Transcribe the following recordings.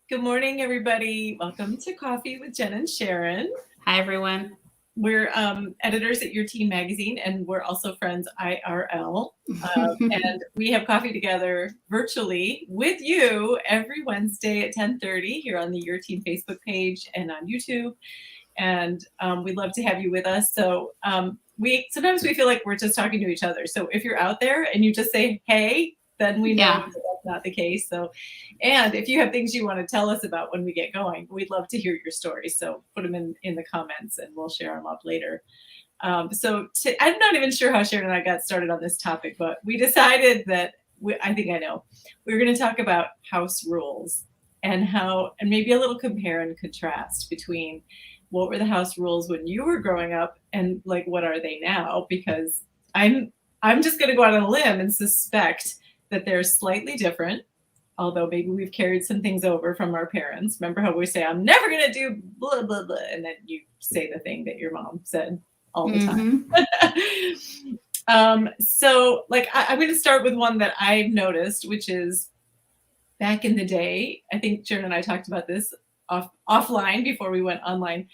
Good morning, everybody. Welcome to Coffee with Jen and Sharon. Hi, everyone. We're editors at Your Teen Magazine, and we're also friends IRL. And we have coffee together virtually with you every Wednesday at 10:30 here on the Your Teen Facebook page and on YouTube. And we'd love to have you with us. So sometimes we feel like we're just talking to each other. So if you're out there and you just say, hey, then we know that that's not the case. So, and if you have things you want to tell us about when we get going, we'd love to hear your stories. So put them in the comments and we'll share them up later. I'm not even sure how Sharon and I got started on this topic, but we decided that I think I know. We were going to talk about house rules and maybe a little compare and contrast between what were the house rules when you were growing up and like what are they now? Because I'm just going to go out on a limb and suspect that they're slightly different, although maybe we've carried some things over from our parents. Remember how we say, I'm never going to do blah, blah, blah. And then you say the thing that your mom said all the time. I'm going to start with one that I've noticed, which is back in the day, I think Sharon and I talked about this offline before we went online.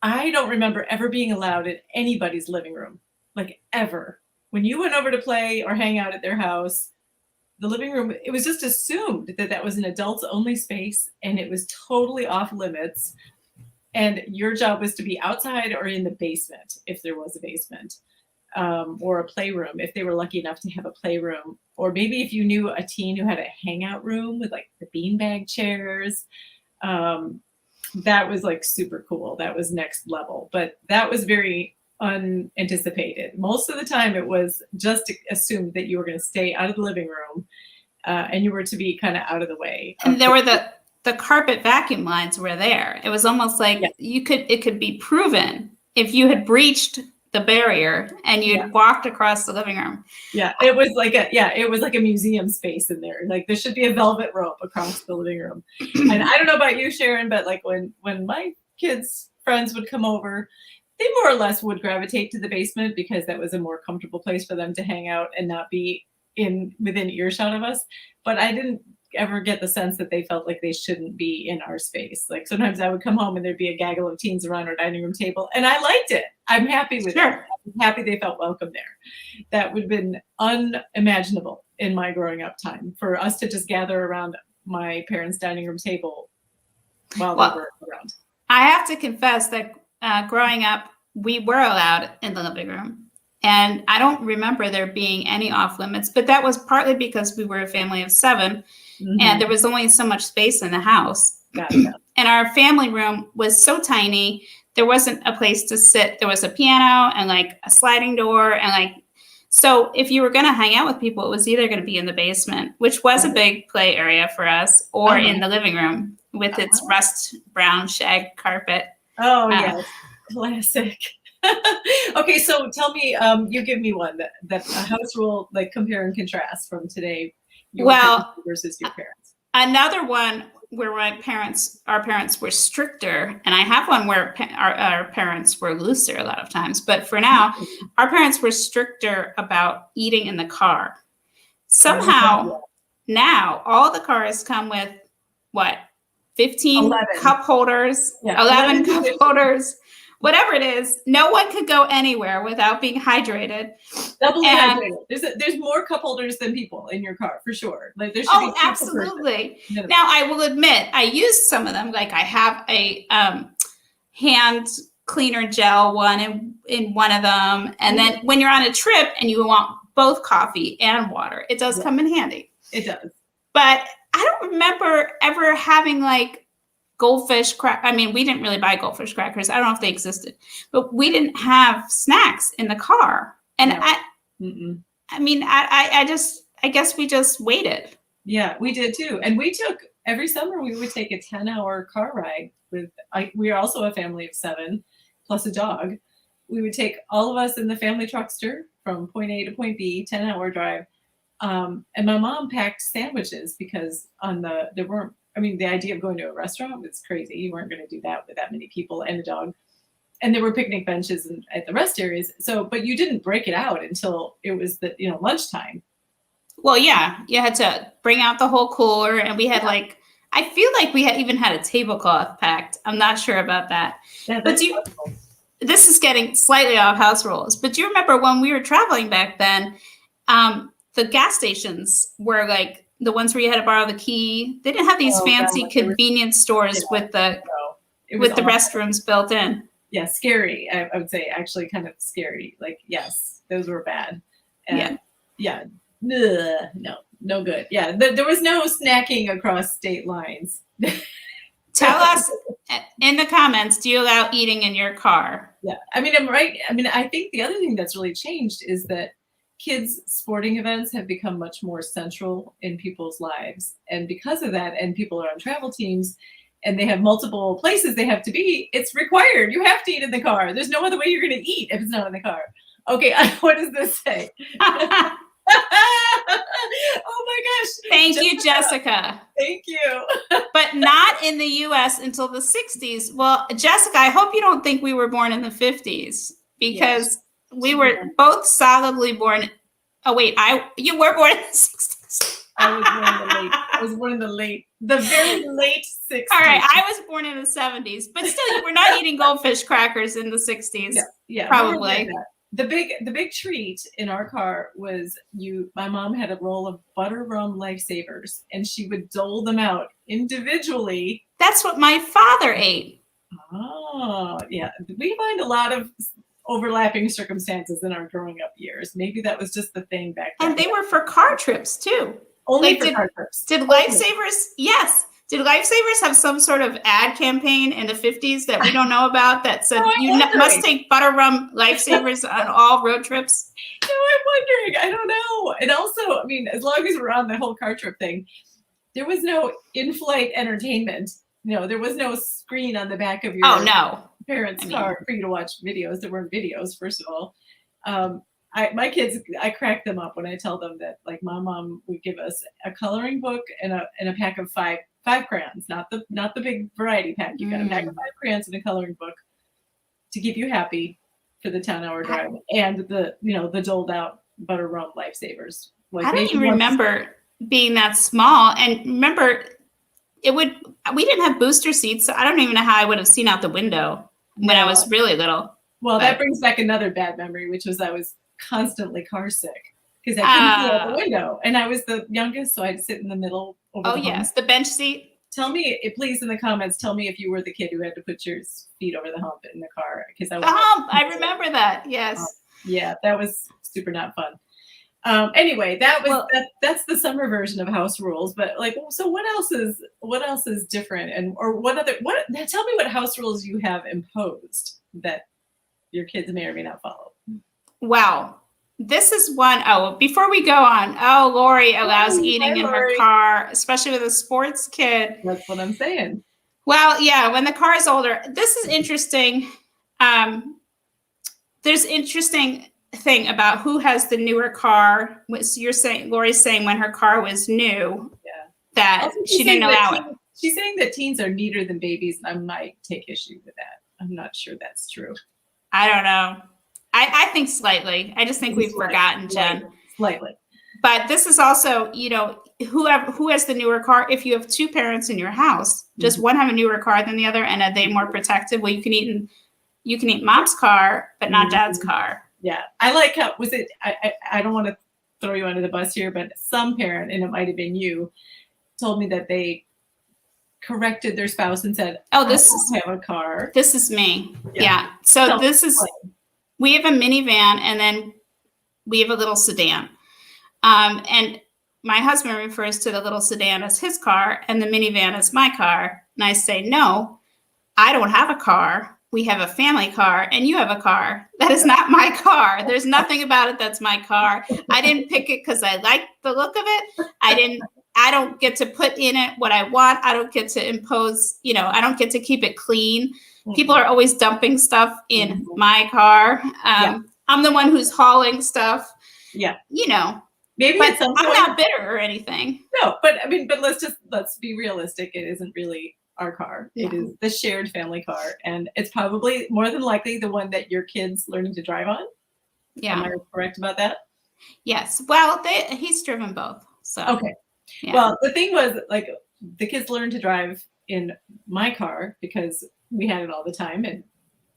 I don't remember ever being allowed in anybody's living room, like ever. When you went over to play or hang out at their house, the living room, it was just assumed that that was an adults only space and it was totally off limits. And your job was to be outside or in the basement, if there was a basement, or a playroom, if they were lucky enough to have a playroom. Or maybe if you knew a teen who had a hangout room with like the beanbag chairs, that was like super cool. That was next level, but that was very unanticipated. Most of the time it was just assumed that you were going to stay out of the living room and you were to be kind of out of the way. And there were the carpet vacuum lines were there. It was almost like it could be proven if you had breached the barrier and you'd walked across the living room. Yeah, it was like a museum space in there. Like there should be a velvet rope across the living room. And I don't know about you, Sharon, but like when my kids' friends would come over, they more or less would gravitate to the basement because that was a more comfortable place for them to hang out and not be within earshot of us. But I didn't ever get the sense that they felt like they shouldn't be in our space. Like sometimes I would come home and there'd be a gaggle of teens around our dining room table and I liked it. I'm happy with it. I'm happy they felt welcome there. That would have been unimaginable in my growing up time for us to just gather around my parents' dining room table while they were around. I have to confess that growing up, we were allowed in the living room. And I don't remember there being any off limits, but that was partly because we were a family of 7 and there was only so much space in the house. Gotcha. And our family room was so tiny, there wasn't a place to sit. There was a piano and like a sliding door and so if you were going to hang out with people, it was either going to be in the basement, which was a big play area for us, or in the living room with its rust brown shag carpet. Oh, yes. Classic. Okay, so tell me, you give me one that a house rule, like compare and contrast from today versus your parents. Another one where our parents were stricter, and I have one where our parents were looser a lot of times, but for now, our parents were stricter about eating in the car. Somehow, now all the cars come with 15 11 cup holders, 11 cup holders, whatever it is. No one could go anywhere without being hydrated. Doubly hydrated. There's more cup holders than people in your car for sure. Like there should be absolutely. Now I will admit I used some of them. Like I have a hand cleaner gel one in one of them, and then when you're on a trip and you want both coffee and water, it does come in handy. It does. But I don't remember ever having like goldfish I mean, we didn't really buy goldfish crackers. I don't know if they existed, but we didn't have snacks in the car. And I guess we just waited. Yeah, we did too. And every summer we would take a 10-hour car ride we are also a family of 7 plus a dog. We would take all of us in the family truckster from point A to point B, 10-hour drive. And my mom packed sandwiches because the idea of going to a restaurant was crazy. You weren't going to do that with that many people and a dog. And there were picnic benches at the rest areas. But you didn't break it out until it was lunchtime. Well, yeah, you had to bring out the whole cooler, and we had like I feel like we even had a tablecloth packed. I'm not sure about that. Yeah, But this is getting slightly off house rules, but do you remember when we were traveling back then, the gas stations were like the ones where you had to borrow the key. They didn't have these fancy convenience stores with the restrooms built in. Yeah, scary. I would say actually kind of scary. Like, yes, those were bad. And yeah, no good. Yeah, there was no snacking across state lines. Tell us in the comments, do you allow eating in your car? Yeah, I mean, I'm right. I mean, I think the other thing that's really changed is that kids' sporting events have become much more central in people's lives. And because of that, and people are on travel teams and they have multiple places they have to be, it's required. You have to eat in the car. There's no other way you're going to eat if it's not in the car. Okay, what does this say? Oh my gosh. Thank you, Jessica. Thank you. But not in the US until the 60s. Well, Jessica, I hope you don't think we were born in the 50s because we were both solidly born. Oh, wait, you were born in the 60s. I was born in the very late 60s. All right, I was born in the 70s, but still, you were not eating goldfish crackers in the 60s. Yeah, probably. The big treat in our car was my mom had a roll of butter rum lifesavers and she would dole them out individually. That's what my father ate. Oh, yeah. We find a lot of overlapping circumstances in our growing up years. Maybe that was just the thing back then. And they were for car trips too. Only for car trips. Did lifesavers? Yes. Did lifesavers have some sort of ad campaign in the 50s that we don't know about that said must take butter rum lifesavers on all road trips? No, I'm wondering. I don't know. And also, I mean, as long as we're on the whole car trip thing, there was no in-flight entertainment. No, there was no screen on the back of your parents' car for you to watch videos. There weren't videos, first of all. My kids, I crack them up when I tell them that, like, my mom would give us a coloring book and a pack of five crayons, not the big variety pack. You got a pack of 5 crayons and a coloring book to keep you happy for the 10-hour drive, and the doled out butter rum lifesavers. Like, I don't even remember being that small. And remember, we didn't have booster seats, so I don't even know how I would have seen out the window when I was really little. Well, that brings back another bad memory, which was I was constantly car sick because I couldn't see out the window, and I was the youngest, so I'd sit in the middle. The bench seat. Tell me, please, in the comments, tell me if you were the kid who had to put your feet over the hump in the car. Because the hump, I remember that. Yes. Yeah, that was super not fun. Anyway, that's the summer version of house rules. But like, so what else is different, and or tell me what house rules you have imposed that your kids may or may not follow. Wow. This is one. Before we go on, Lori allows eating in her car, especially with a sports kid. That's what I'm saying. Well, yeah, when the car is older. This is interesting. There's interesting thing about who has the newer car. You're saying, Lori's saying when her car was new, that she didn't allow it. She's saying that teens are neater than babies, and I might take issue with that. I'm not sure that's true. I don't know. I think slightly. I just think we've forgotten, Jen. Slightly. But this is also, who has the newer car? If you have 2 parents in your house, does one have a newer car than the other, and are they more protective? Well, you can eat mom's car, but not dad's car. Yeah, I like how I don't want to throw you under the bus here, but some parent, and it might have been you, told me that they corrected their spouse and said, "Oh, I have a car." This is me. Yeah. So we have a minivan, and then we have a little sedan. And my husband refers to the little sedan as his car and the minivan as my car. And I say, no, I don't have a car. We have a family car, and you have a car. That is not my car. There's nothing about it that's my car. I didn't pick it because I like the look of it. I don't get to put in it what I want. I don't get to impose, I don't get to keep it clean. People are always dumping stuff in my car. I'm the one who's hauling stuff. Yeah. Maybe but I'm not bitter or anything. No, but let's be realistic. It isn't really our car. It is the shared family car. And it's probably more than likely the one that your kid's learning to drive on. Yeah. Am I correct about that? Yes. Well, he's driven both. So okay. Yeah. Well, the thing was, like, the kids learned to drive in my car because we had it all the time, and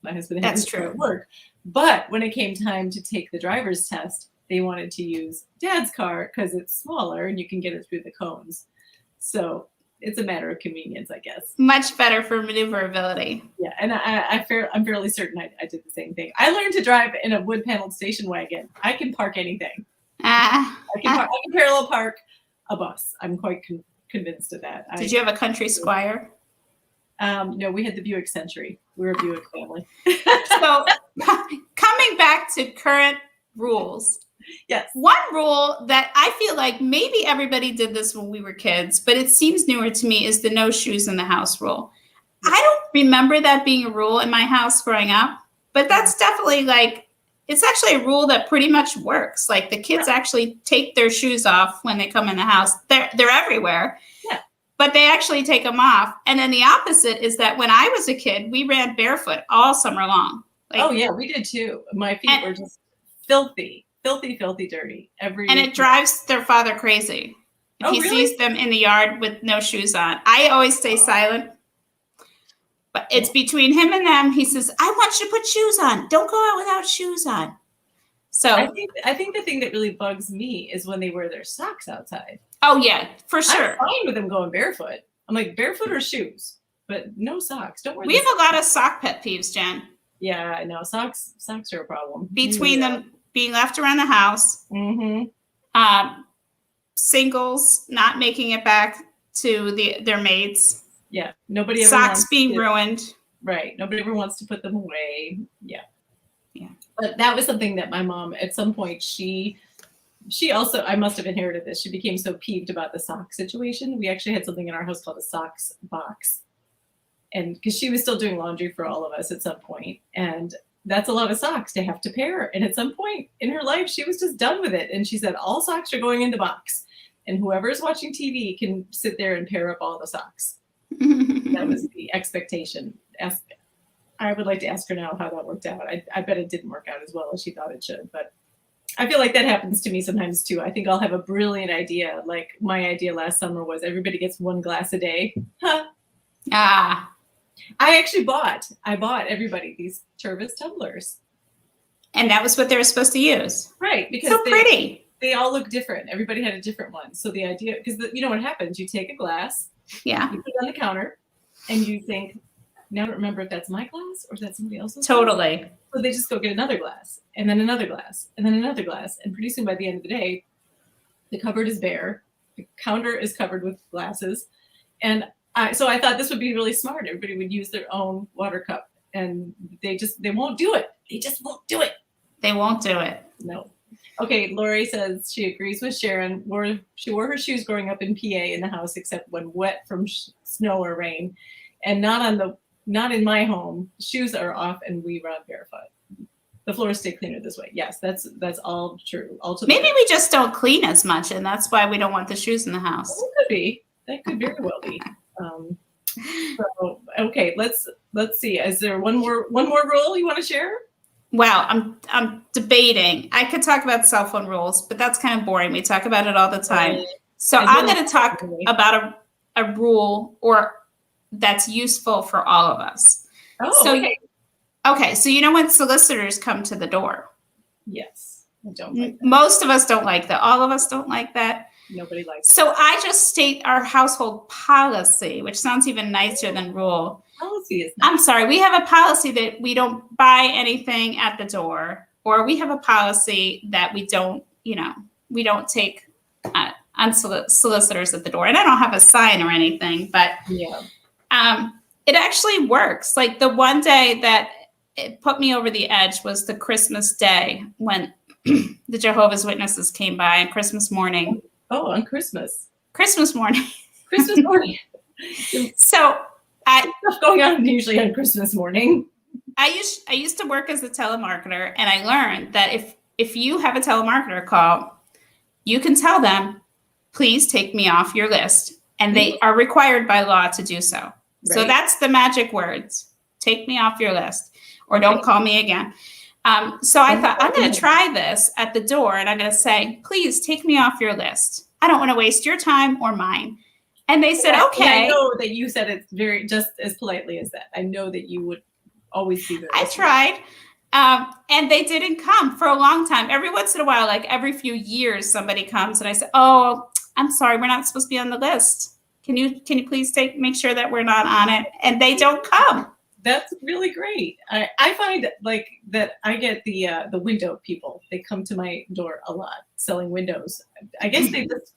my husband had That's his car true. at work. But when it came time to take the driver's test, they wanted to use Dad's car because it's smaller and you can get it through the cones. So it's a matter of convenience, I guess. Much better for maneuverability. Yeah, and I'm fairly certain I did the same thing. I learned to drive in a wood-paneled station wagon. I can park anything. I can parallel park a bus. I'm quite convinced of that. Did you have a country Squire? No, we had the Buick Century. We were a Buick family. So coming back to current rules. Yes. One rule that I feel like maybe everybody did this when we were kids, but it seems newer to me is the no shoes in the house rule. I don't remember that being a rule in my house growing up, but that's definitely like, it's actually a rule that pretty much works. Like the kids actually take their shoes off when they come in the house. They're everywhere. Yeah. But they actually take them off. And then the opposite is that when I was a kid, we ran barefoot all summer long. Like, oh yeah, we did too. My feet were just filthy dirty. And it drives their father crazy. If he sees them in the yard with no shoes on. I always stay silent. But it's between him and them. He says, I want you to put shoes on. Don't go out without shoes on. So I think the thing that really bugs me is when they wear their socks outside. Oh yeah, for sure. I'm fine with them going barefoot. I'm like, barefoot or shoes, but no socks. Don't wear. We have a lot of sock pet peeves, Jen. Yeah, I know. Socks are a problem. Between them being left around the house, singles not making it back to their mates. Yeah, nobody ever socks being ruined. Right, nobody ever wants to put them away. Yeah. But that was something that my mom, at some point, she also, I must have inherited this. She became so peeved about the sock situation. We actually had something in our house called a socks box. And because she was still doing laundry for all of us at some point, and that's a lot of socks to have to pair. And at some point in her life, she was just done with it. And she said, all socks are going in the box. And whoever is watching TV can sit there and pair up all the socks. That was the expectation. I would like to ask her now how that worked out. I bet it didn't work out as well as she thought it should. But I feel like that happens to me sometimes too. I think I'll have a brilliant idea. Like my idea last summer was everybody gets one glass a day. Huh. I bought everybody these Tervis tumblers. And that was what they were supposed to use. Right. Because so pretty. They all look different. Everybody had a different one. So the idea, because you know what happens? You take a glass, you put it on the counter, and you think, now I don't remember if that's my glass or if that's somebody else's. Totally. Glass. So they just go get another glass, and then another glass, and then another glass. And pretty soon by the end of the day, the cupboard is bare. The counter is covered with glasses. And so I thought this would be really smart. Everybody would use their own water cup, and they won't do it. They just won't do it. They won't do it. No. Okay, Lori says she agrees with Sharon. She wore her shoes growing up in PA in the house, except when wet from snow or rain, and not in my home. Shoes are off, and we run barefoot. The floors stay cleaner this way. Yes, that's all true. Maybe we just don't clean as much, and that's why we don't want the shoes in the house. Well, it could be. That could very well be. So okay, let's see. Is there one more rule you want to share? Well, I'm debating. I could talk about cell phone rules, but that's kind of boring. We talk about it all the time. Right. So I'm going to talk about a rule that's useful for all of us. Oh, so, okay. So you know when solicitors come to the door? Yes. I don't like that. Most of us don't like that. All of us don't like that. Nobody likes So I just state our household policy, which sounds even nicer than rule. Policy is nice. I'm sorry. We have a policy that we don't buy anything at the door, or we have a policy that we don't take solicitors at the door. And I don't have a sign or anything, but it actually works. Like the one day that it put me over the edge was the Christmas day when the Jehovah's Witnesses came by on Christmas morning. Oh, on Christmas morning. Christmas morning. So stuff going on usually on Christmas morning. I used to work as a telemarketer, and I learned that if you have a telemarketer call, you can tell them, please take me off your list. And they are required by law to do so. Right. So that's the magic words. Take me off your list, or don't call me again. So I thought, I'm going to try this at the door, and I'm going to say, please take me off your list. I don't want to waste your time or mine. And they said, And I okay. know that you said it very just as politely as that. I know that you would always be there. I tried. And they didn't come for a long time. Every once in a while, like every few years, somebody comes and I say, oh, I'm sorry, we're not supposed to be on the list. Can you please make sure that we're not on it? And they don't come. That's really great. I find like that I get the window people. They come to my door a lot selling windows. I guess they just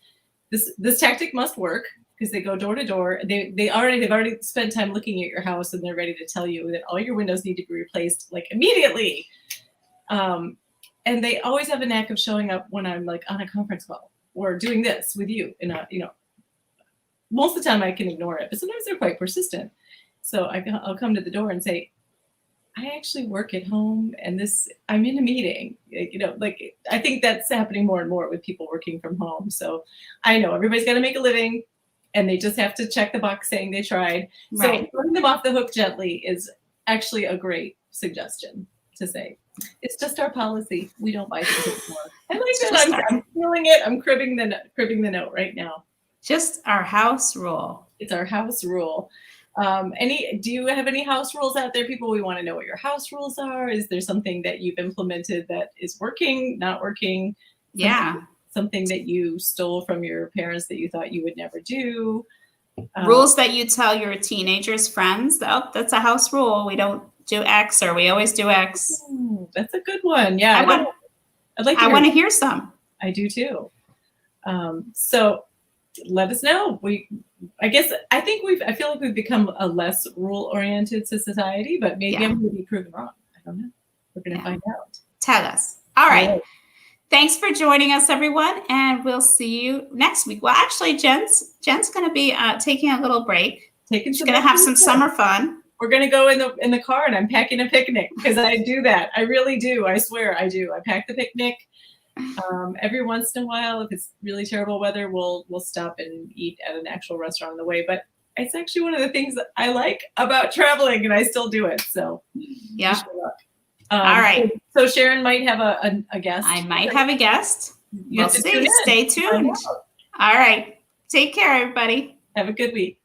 this tactic must work because they go door to door. They've already spent time looking at your house and they're ready to tell you that all your windows need to be replaced like immediately. And they always have a knack of showing up when I'm like on a conference call or doing this with you. And most of the time I can ignore it, but sometimes they're quite persistent. So I'll come to the door and say, I actually work at home and I'm in a meeting, I think that's happening more and more with people working from home. So I know everybody's got to make a living and they just have to check the box saying they tried. Right. So letting them off the hook gently is actually a great suggestion to say. It's just our policy. We don't buy things anymore. I like that. I'm feeling it. I'm cribbing the note right now. Just our house rule. It's our house rule. Do you have any house rules out there, people? We want to know what your house rules are. Is there something that you've implemented that is working, not working? Yeah. Something that you stole from your parents that you thought you would never do? Rules that you tell your teenagers' friends. Oh, that's a house rule. We don't do X, or we always do X. That's a good one. Yeah. I want to hear some. I do too. So let us know. I feel like we've become a less rule-oriented society, but maybe I'm going to be proven wrong. I don't know. We're going to find out. Tell us. All right. Thanks for joining us, everyone, and we'll see you next week. Well, actually, Jen's going to be taking a little break. She's going to have some summer fun. We're going to go in the car, and I'm packing a picnic because I do that. I really do. I swear I do. I pack the picnic. Every once in a while, if it's really terrible weather, we'll stop and eat at an actual restaurant on the way. But it's actually one of the things that I like about traveling, and I still do it. So yeah. All right. So Sharon might have a guest. I might have a guest. We'll see. Stay tuned. All right. Take care, everybody. Have a good week.